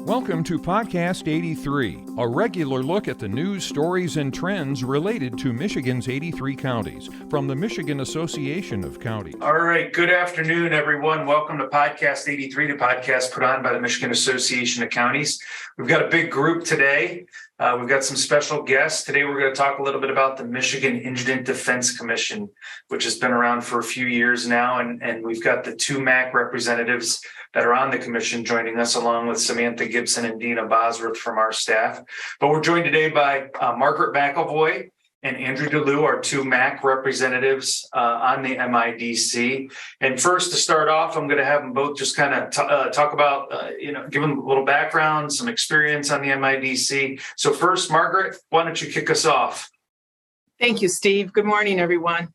Welcome to Podcast 83, a regular look at the news, stories, and trends related to Michigan's 83 counties from the Michigan Association of Counties. All right, good afternoon, everyone. Welcome to Podcast 83, the podcast put on by the Michigan Association of Counties. We've got a big group today. We've got some special guests. Today, we're going to talk a little bit about the Michigan Indigent Defense Commission, which has been around for a few years now. And we've got the two MAC representatives that are on the commission joining us, along with Samantha Gibson and Deena Bosworth from our staff. But we're joined today by Margaret McAvoy and Andrew DeLeeuw, our two MAC representatives on the MIDC. And first, to start off, I'm going to have them both just kind of talk about, give them a little background, some experience on the MIDC. So first, Margaret, why don't you kick us off? Thank you, Steve. Good morning, everyone.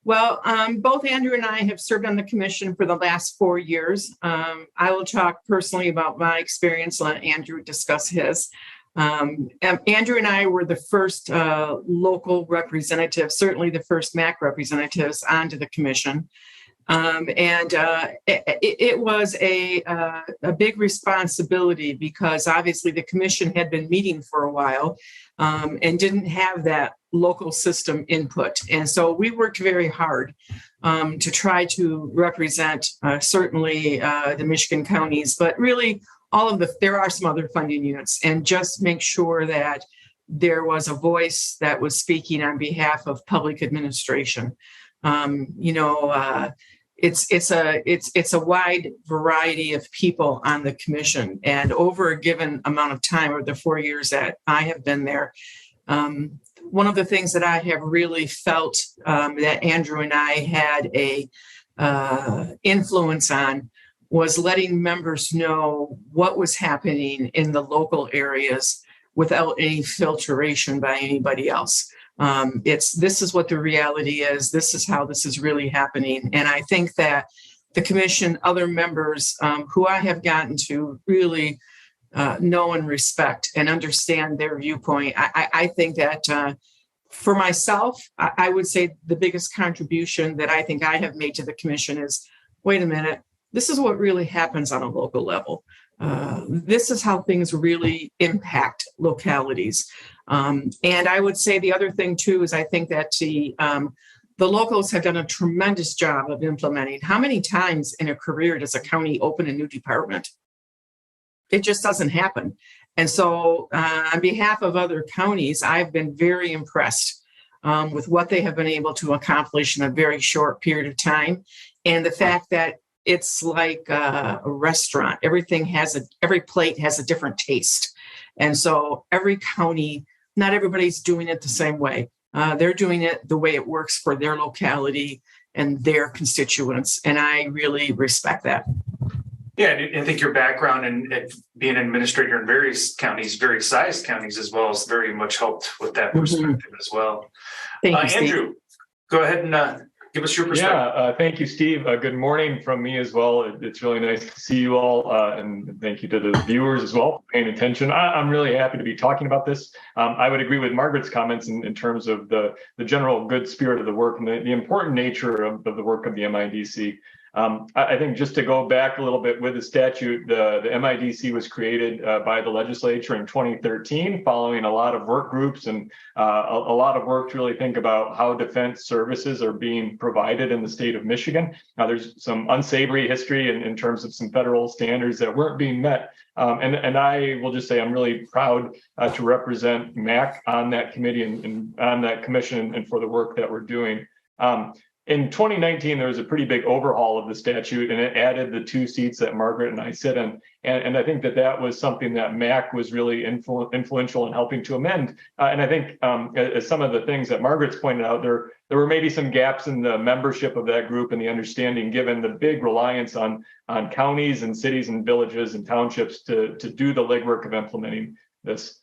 Well, both Andrew and I have served on the commission for the last 4 years. I will talk personally about my experience, let Andrew discuss his. Andrew and I were the first local representatives, certainly the first MAC representatives onto the commission. It was a big responsibility because obviously the commission had been meeting for a while and didn't have that local system input. And so we worked very hard to try to represent certainly the Michigan counties, but really there are some other funding units, and just make sure that there was a voice that was speaking on behalf of public administration. It's a wide variety of people on the commission, and over a given amount of time, or the 4 years that I have been there, one of the things that I have really felt that Andrew and I had a influence on was letting members know what was happening in the local areas without any filtration by anybody else. This is what the reality is. This is how this is really happening. And I think that the commission, other members who I have gotten to really know and respect and understand their viewpoint, I think that for myself, I would say the biggest contribution that I think I have made to the commission is, wait a minute, this is what really happens on a local level. This is how things really impact localities. And I would say the other thing too is I think that the locals have done a tremendous job of implementing. How many times in a career does a county open a new department? It just doesn't happen. And so on behalf of other counties, I've been very impressed with what they have been able to accomplish in a very short period of time. And the fact that it's like a restaurant. Every plate has a different taste. And so every county, not everybody's doing it the same way. They're doing it the way it works for their locality and their constituents. And I really respect that. Yeah, I think your background and being an administrator in various counties, various sized counties as well, has very much helped with that perspective as well. Thank you, Andrew, Steve. Go ahead and give us your perspective. Yeah, thank you, Steve. Good morning from me as well. It's really nice to see you all, and thank you to the viewers as well for paying attention. I'm really happy to be talking about this. I would agree with Margaret's comments in terms of the general good spirit of the work and the important nature of the work of the MIDC. I think just to go back a little bit with the statute, the MIDC was created by the legislature in 2013, following a lot of work groups and a lot of work to really think about how defense services are being provided in the state of Michigan. Now, there's some unsavory history in terms of some federal standards that weren't being met. And I will just say I'm really proud to represent MAC on that committee and on that commission and for the work that we're doing. In 2019, there was a pretty big overhaul of the statute, and it added the 2 seats that Margaret and I sit in. And I think that was something that MAC was really influential in helping to amend. And I think as some of the things that Margaret's pointed out, there were maybe some gaps in the membership of that group and the understanding, given the big reliance on counties and cities and villages and townships to do the legwork of implementing this.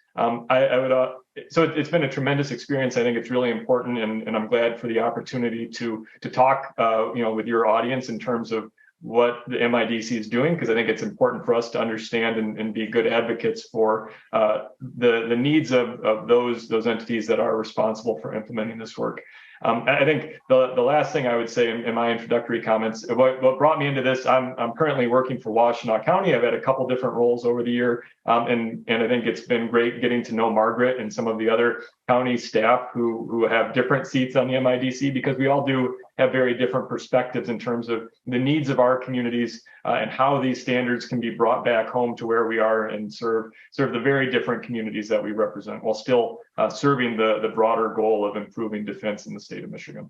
So it's been a tremendous experience. I think it's really important, and I'm glad for the opportunity to talk, with your audience in terms of what the MIDC is doing, because I think it's important for us to understand and be good advocates for the needs of those entities that are responsible for implementing this work. I think the last thing I would say in my introductory comments, what brought me into this, I'm currently working for Washtenaw County. I've had a couple different roles over the year, and I think it's been great getting to know Margaret and some of the other county staff who have different seats on the MIDC, because we all do have very different perspectives in terms of the needs of our communities and how these standards can be brought back home to where we are and serve the very different communities that we represent, while still serving the broader goal of improving defense in the state of Michigan.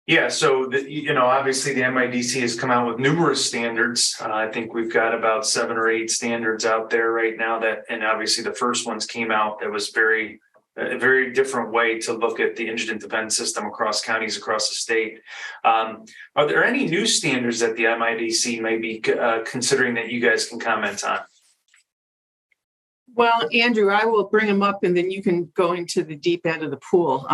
Yeah, so obviously the MIDC has come out with numerous standards. I think we've got about 7 or 8 standards out there right now and obviously the first ones came out that was a very different way to look at the indigent defense system across counties across the state. Are there any new standards that the MIDC may be considering that you guys can comment on? Well, Andrew, I will bring them up and then you can go into the deep end of the pool.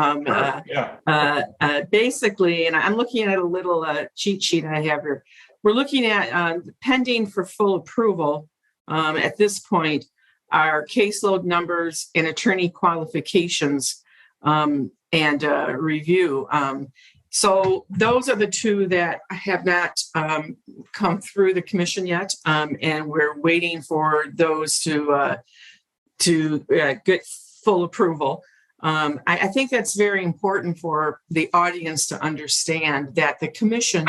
Basically, and I'm looking at a little cheat sheet I have here. We're looking at pending for full approval at this point are caseload numbers and attorney qualifications and review. So those are the 2 that have not come through the commission yet, and we're waiting for those to get full approval. I think that's very important for the audience to understand that the commission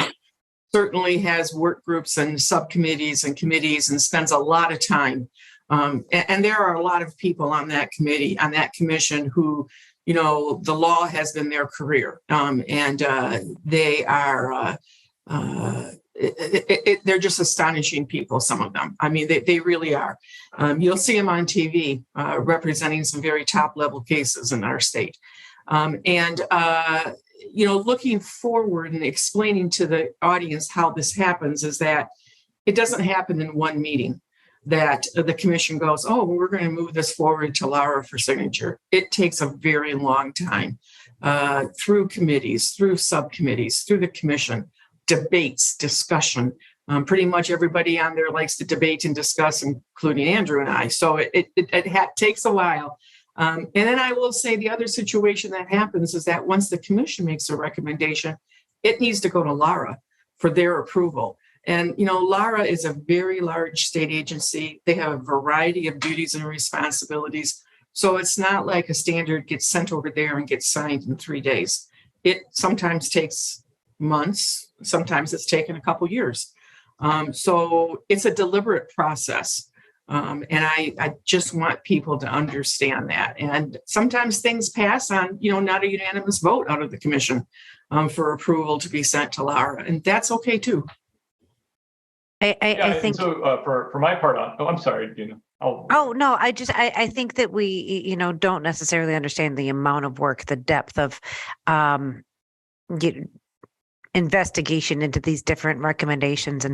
certainly has work groups and subcommittees and committees and spends a lot of time. And there are a lot of people on that committee, on that commission who, the law has been their career. And they are, they're just astonishing people, some of them. I mean, they really are. You'll see them on TV representing some very top level cases in our state. Looking forward and explaining to the audience how this happens is that it doesn't happen in one meeting that the commission goes, oh, we're going to move this forward to Laura for signature. It takes a very long time through committees, through subcommittees, through the commission, debates, discussion. Pretty much everybody on there likes to debate and discuss, including Andrew and I. So it takes a while. And then I will say the other situation that happens is that once the commission makes a recommendation, it needs to go to Laura for their approval. And, Laura is a very large state agency. They have a variety of duties and responsibilities. So it's not like a standard gets sent over there and gets signed in 3 days. It sometimes takes months. Sometimes it's taken a couple years. So it's a deliberate process. And I just want people to understand that. And sometimes things pass on, not a unanimous vote out of the commission for approval to be sent to Laura. And that's okay too. I think so. For my part, I'm sorry, Deena. I think that we, don't necessarily understand the amount of work, the depth of investigation into these different recommendations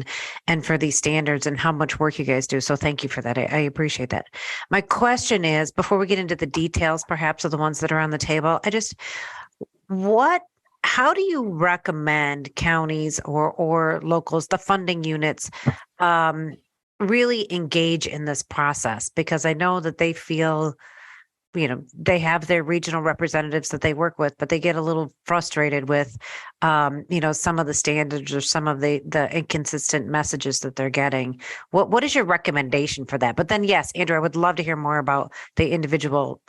and for these standards and how much work you guys do. So thank you for that. I appreciate that. My question is, before we get into the details, perhaps of the ones that are on the table, how do you recommend counties or locals, the funding units, really engage in this process? Because I know that they feel, they have their regional representatives that they work with, but they get a little frustrated with, some of the standards or some of the inconsistent messages that they're getting. What is your recommendation for that? But then, yes, Andrew, I would love to hear more about the individual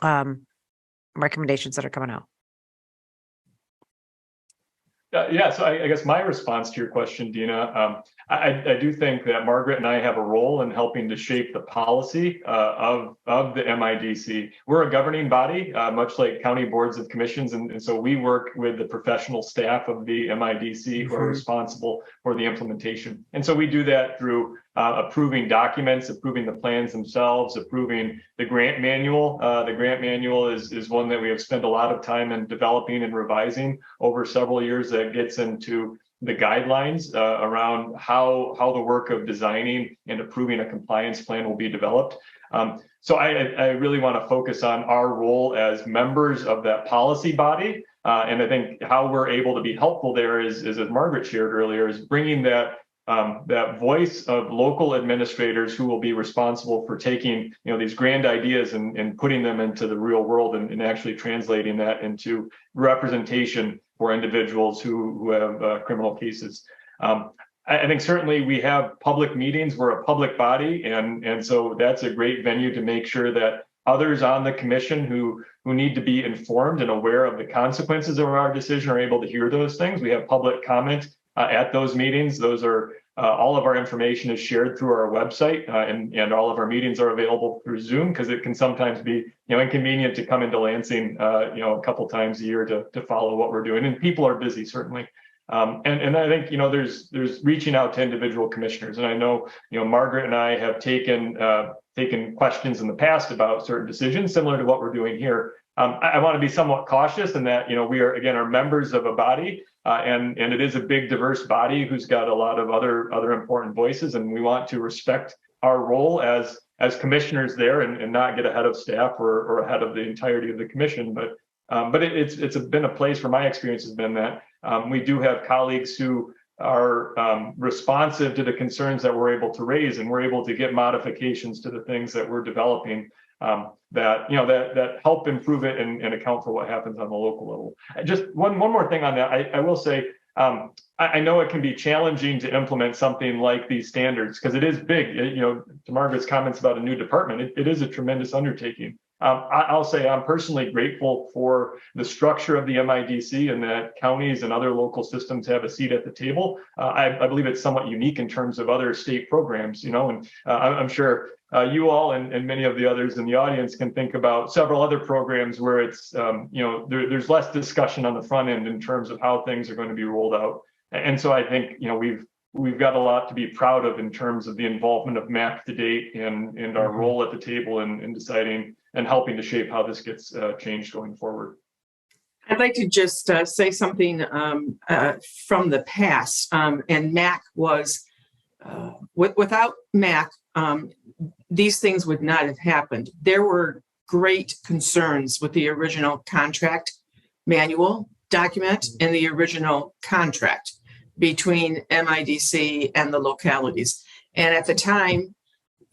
recommendations that are coming out. So I guess my response to your question, Deena, I do think that Margaret and I have a role in helping to shape the policy of the MIDC. We're a governing body, much like county boards of commissions, and so we work with the professional staff of the MIDC who are responsible for the implementation. And so we do that through approving documents, approving the plans themselves, approving the grant manual. The grant manual is one that we have spent a lot of time in developing and revising over several years that gets into the guidelines around how the work of designing and approving a compliance plan will be developed. So I really want to focus on our role as members of that policy body. And I think how we're able to be helpful there is as Margaret shared earlier, is bringing that that voice of local administrators who will be responsible for taking, these grand ideas and putting them into the real world and actually translating that into representation for individuals who have criminal cases. I think certainly we have public meetings. We're a public body, and so that's a great venue to make sure that others on the commission who need to be informed and aware of the consequences of our decision are able to hear those things. We have public comment at those meetings. Those are all of our information is shared through our website, and all of our meetings are available through Zoom, because it can sometimes be inconvenient to come into Lansing a couple times a year to follow what we're doing, and people are busy, certainly. And I think there's reaching out to individual commissioners, and I know Margaret and I have taken questions in the past about certain decisions similar to what we're doing here. I want to be somewhat cautious in that we are members of a body, and it is a big diverse body who's got a lot of other important voices, and we want to respect our role as commissioners there and not get ahead of staff or ahead of the entirety of the commission. But it's been a place where my experience has been that we do have colleagues who are responsive to the concerns that we're able to raise, and we're able to get modifications to the things that we're developing that help improve it and account for what happens on the local level. Just one more thing on that. I will say, I know it can be challenging to implement something like these standards because it is big. To Margaret's comments about a new department, it is a tremendous undertaking. I'll say I'm personally grateful for the structure of the MIDC and that counties and other local systems have a seat at the table. I believe it's somewhat unique in terms of other state programs, and I'm sure you all and many of the others in the audience can think about several other programs where it's, there's less discussion on the front end in terms of how things are going to be rolled out. And so I think, we've got a lot to be proud of in terms of the involvement of MAC to date and our role at the table in deciding and helping to shape how this gets changed going forward. I'd like to just say something from the past. And MAC was, without MAC, these things would not have happened. There were great concerns with the original contract manual document and the original contract between MIDC and the localities. And at the time,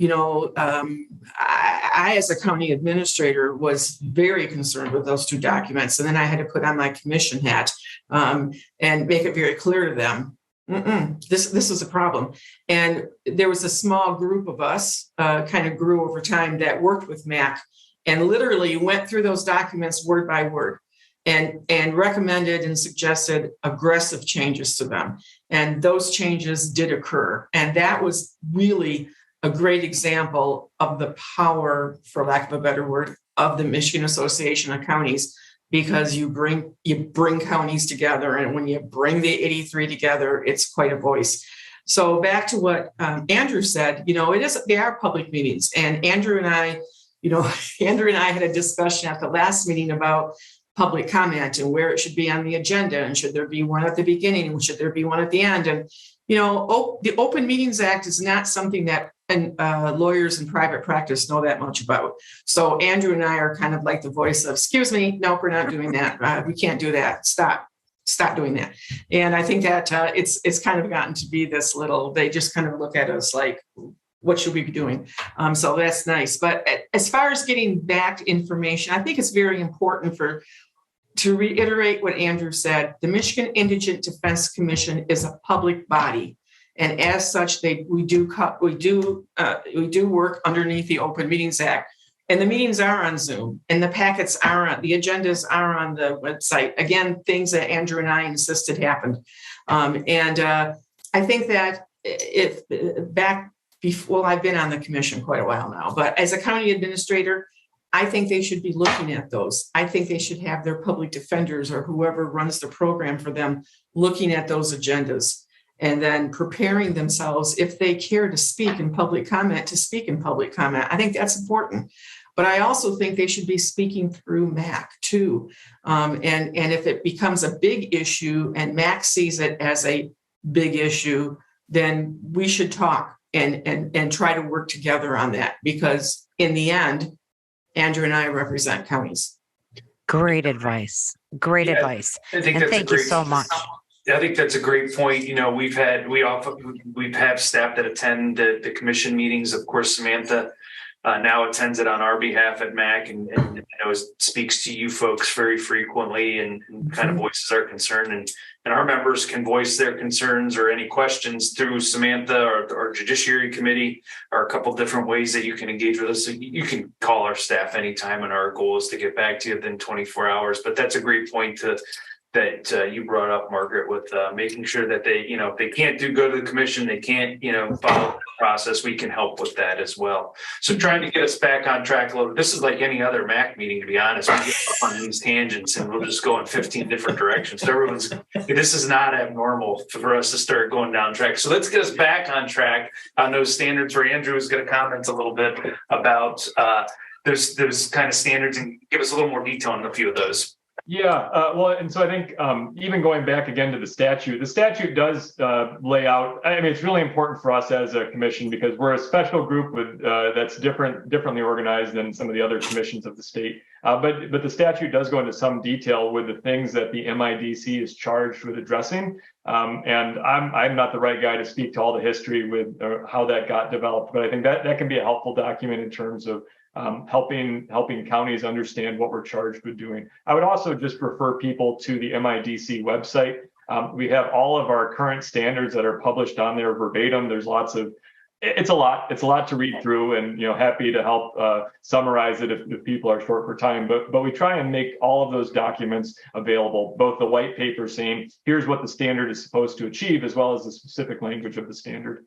I, as a county administrator, was very concerned with those two documents. And then I had to put on my commission hat and make it very clear to them, this is a problem. And there was a small group of us, kind of grew over time, that worked with MAC and literally went through those documents word by word and recommended and suggested aggressive changes to them. And those changes did occur. And that was really a great example of the power, for lack of a better word, of the Michigan Association of Counties, because you bring counties together, and when you bring the 83 together, it's quite a voice. So back to what Andrew said, they are public meetings, and Andrew and I had a discussion at the last meeting about public comment and where it should be on the agenda, and should there be one at the beginning, and should there be one at the end. And the Open Meetings Act is not something that lawyers in private practice know that much about. So Andrew and I are kind of like the voice of, excuse me, no, we're not doing that. We can't do that. Stop doing that. And I think that it's kind of gotten to be this little, they just kind of look at us like, what should we be doing? So that's nice. But as far as getting back information, I think it's very important to reiterate what Andrew said. The Michigan Indigent Defense Commission is a public body, and as such, we do work underneath the Open Meetings Act. And the meetings are on Zoom, and the packets the agendas are on the website. Again, things that Andrew and I insisted happened. And I think that I've been on the commission quite a while now, but as a county administrator, I think they should be looking at those. I think they should have their public defenders or whoever runs the program for them looking at those agendas and then preparing themselves, if they care to speak in public comment, to speak in public comment. I think that's important. But I also think they should be speaking through MAC too. And if it becomes a big issue and MAC sees it as a big issue, then we should talk and try to work together on that, because in the end, Andrew and I represent counties. Great advice. Great advice. I think and that's thank you so much. I think that's a great point. We've have staff that attend the commission meetings. Of course, Samantha now attends it on our behalf at MAC, and speaks to you folks very frequently and kind of voices our concern. And our members can voice their concerns or any questions through Samantha or Judiciary Committee, or a couple different ways that you can engage with us. So you can call our staff anytime, and our goal is to get back to you within 24 hours. But that's a great point that you brought up, Margaret, with making sure that they, if they can't go to the commission, they can't, follow the process, we can help with that as well. So trying to get us back on track a little. This is like any other MAC meeting, to be honest. We get up on these tangents and we'll just go in 15 different directions. So this is not abnormal for us to start going down track. So let's get us back on track on those standards, where Andrew is going to comment a little bit about those kind of standards and give us a little more detail on a few of those. Yeah, well, and so I think even going back again to the statute does lay out. I mean, it's really important for us as a commission because we're a special group with that's differently organized than some of the other commissions of the state. But the statute does go into some detail with the things that the MIDC is charged with addressing. And I'm not the right guy to speak to all the history with how that got developed, but I think that can be a helpful document in terms of helping counties understand what we're charged with doing. I would also just refer people to the MIDC website. We have all of our current standards that are published on there verbatim. There's it's a lot to read through, and happy to help summarize it if people are short for time. But we try and make all of those documents available, both the white paper saying here's what the standard is supposed to achieve, as well as the specific language of the standard.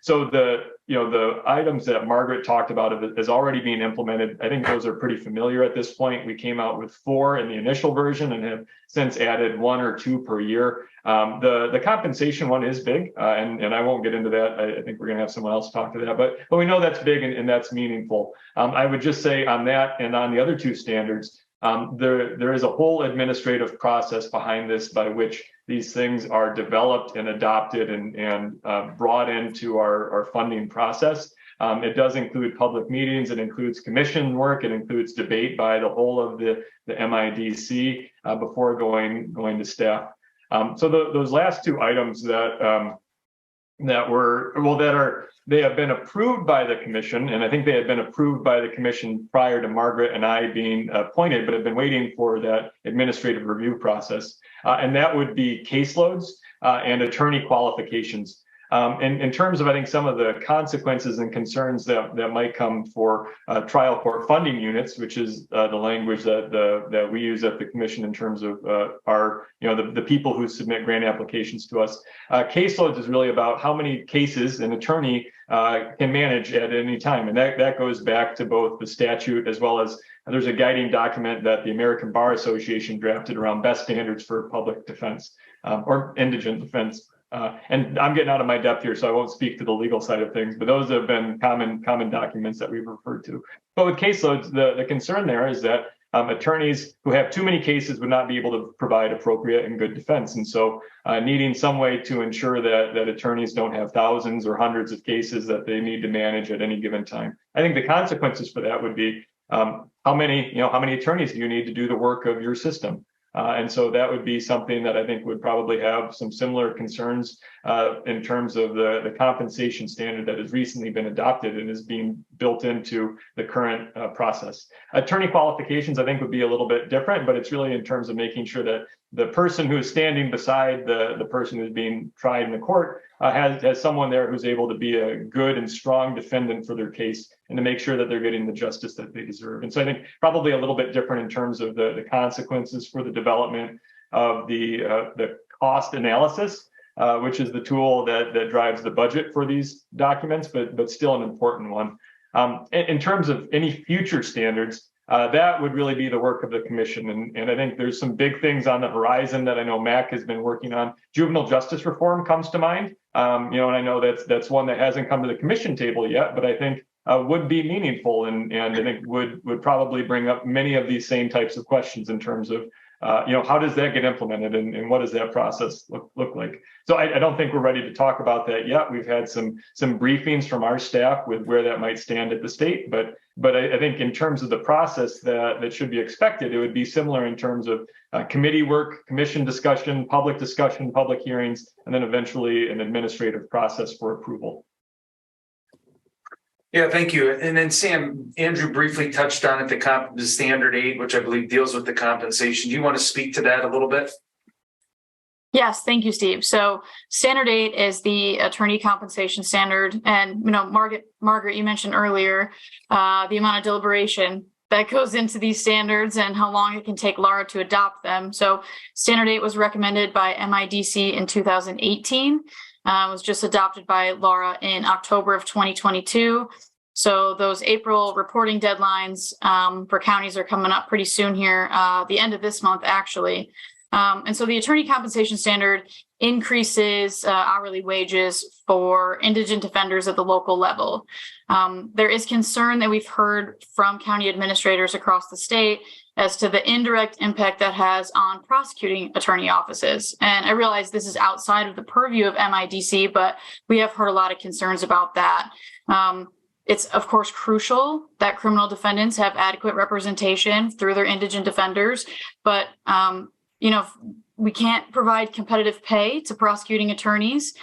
So the items that Margaret talked about is already being implemented. I think those are pretty familiar at this point. We came out with 4 in the initial version and have since added 1 or 2 per year. The compensation one is big, and I won't get into that. I think we're going to have someone else talk to that, but we know that's big and that's meaningful. I would just say on that and on the other 2 standards, there is a whole administrative process behind this by which these things are developed and adopted and brought into our funding process. It does include public meetings. It includes commission work. It includes debate by the whole of the MIDC before going to staff. So those last 2 items they have been approved by the commission, and I think they had been approved by the commission prior to Margaret and I being appointed, but have been waiting for that administrative review process. And that would be caseloads and attorney qualifications. In terms of, I think, some of the consequences and concerns that might come for trial court funding units, which is the language that we use at the commission in terms of the people who submit grant applications to us. Caseloads is really about how many cases an attorney can manage at any time, and that goes back to both the statute as well as there's a guiding document that the American Bar Association drafted around best standards for public defense or indigent defense. And I'm getting out of my depth here, so I won't speak to the legal side of things, but those have been common documents that we've referred to. But with caseloads, the concern there is that attorneys who have too many cases would not be able to provide appropriate and good defense. And so needing some way to ensure that attorneys don't have thousands or hundreds of cases that they need to manage at any given time. I think the consequences for that would be how many attorneys do you need to do the work of your system? And so that would be something that I think would probably have some similar concerns in terms of the compensation standard that has recently been adopted and is being built into the current process. Attorney qualifications, I think, would be a little bit different, but it's really in terms of making sure that the person who is standing beside the person who's being tried in the court has someone there who's able to be a good and strong defendant for their case and to make sure that they're getting the justice that they deserve. And so I think probably a little bit different in terms of the consequences for the development of the cost analysis, which is the tool that drives the budget for these documents, but still an important one. In terms of any future standards, that would really be the work of the commission. And I think there's some big things on the horizon that I know MAC has been working on. Juvenile justice reform comes to mind. And I know that's one that hasn't come to the commission table yet, but I think would be meaningful and I think would probably bring up many of these same types of questions in terms of how does that get implemented and what does that process look like? So I don't think we're ready to talk about that yet. We've had some briefings from our staff with where that might stand at the state, but I think in terms of the process that should be expected, it would be similar in terms of committee work, commission discussion, public hearings, and then eventually an administrative process for approval. Yeah, thank you. And then Sam, Andrew briefly touched on it, the Standard 8, which I believe deals with the compensation. Do you want to speak to that a little bit? Yes, thank you, Steve. So Standard 8 is the attorney compensation standard. And, Margaret, you mentioned earlier the amount of deliberation that goes into these standards and how long it can take Laura to adopt them. So Standard 8 was recommended by MIDC in 2018. Was just adopted by Laura in October of 2022. So those April reporting deadlines for counties are coming up pretty soon here, the end of this month, actually. And so the attorney compensation standard increases hourly wages for indigent defenders at the local level. There is concern that we've heard from county administrators across the state as to the indirect impact that has on prosecuting attorney offices. And I realize this is outside of the purview of MIDC, but we have heard a lot of concerns about that. It's, of course, crucial that criminal defendants have adequate representation through their indigent defenders, but if we can't provide competitive pay to prosecuting attorneys,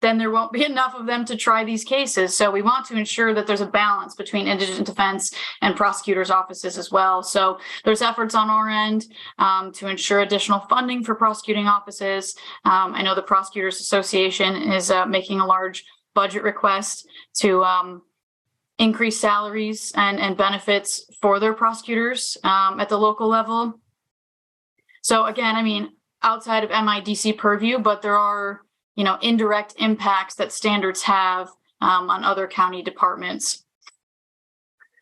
then there won't be enough of them to try these cases. So we want to ensure that there's a balance between indigent defense and prosecutors' offices as well. So there's efforts on our end to ensure additional funding for prosecuting offices. I know the Prosecutors Association is making a large budget request to increase salaries and benefits for their prosecutors at the local level. So again, outside of MIDC purview, but there are indirect impacts that standards have on other county departments.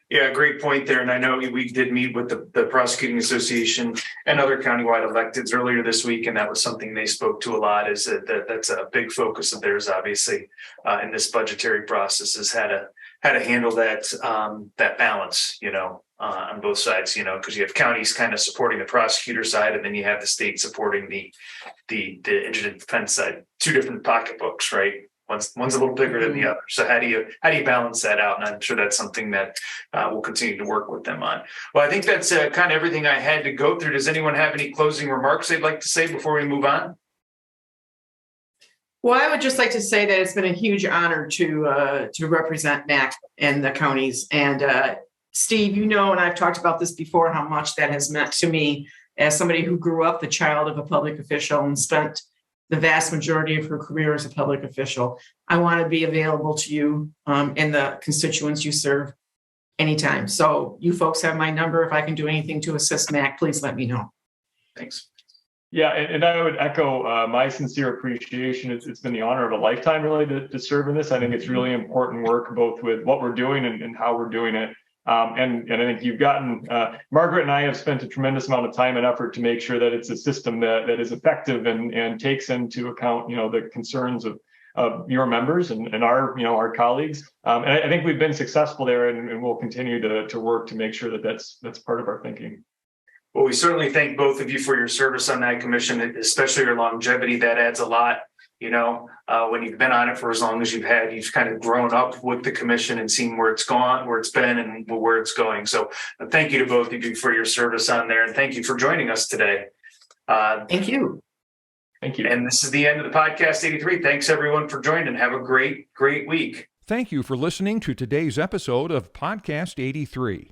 Yeah, great point there. And I know we did meet with the Prosecuting Association and other countywide electeds earlier this week, and that was something they spoke to a lot. Is that's a big focus of theirs, obviously, in this budgetary process, is how to handle that balance, on both sides, because you have counties kind of supporting the prosecutor side, and then you have the state supporting the indigent defense side. Two different pocketbooks, right? One's a little bigger than the other. So how do you balance that out? And I'm sure that's something that we'll continue to work with them on. Well, I think that's kind of everything I had to go through. Does anyone have any closing remarks they'd like to say before we move on? Well, I would just like to say that it's been a huge honor to represent MAC and the counties. And Steve, and I've talked about this before, how much that has meant to me as somebody who grew up the child of a public official and spent the vast majority of her career as a public official. I want to be available to you and the constituents you serve anytime. So you folks have my number. If I can do anything to assist MAC, please let me know. Thanks. Yeah, and I would echo my sincere appreciation. It's been the honor of a lifetime, really, to serve in this. I think it's really important work, both with what we're doing and how we're doing it. And I think you've gotten, Margaret and I have spent a tremendous amount of time and effort to make sure that it's a system that is effective and takes into account, the concerns of your members and our colleagues. And I think we've been successful there, and we'll continue to work to make sure that that's part of our thinking. Well, we certainly thank both of you for your service on that commission, especially your longevity. That adds a lot. When you've been on it for as long as you've kind of grown up with the commission and seen where it's gone, where it's been, and where it's going. So thank you to both of you for your service on there. And thank you for joining us today. Thank you. Thank you. And this is the end of the podcast 83. Thanks everyone for joining. Have a great week. Thank you for listening to today's episode of Podcast 83.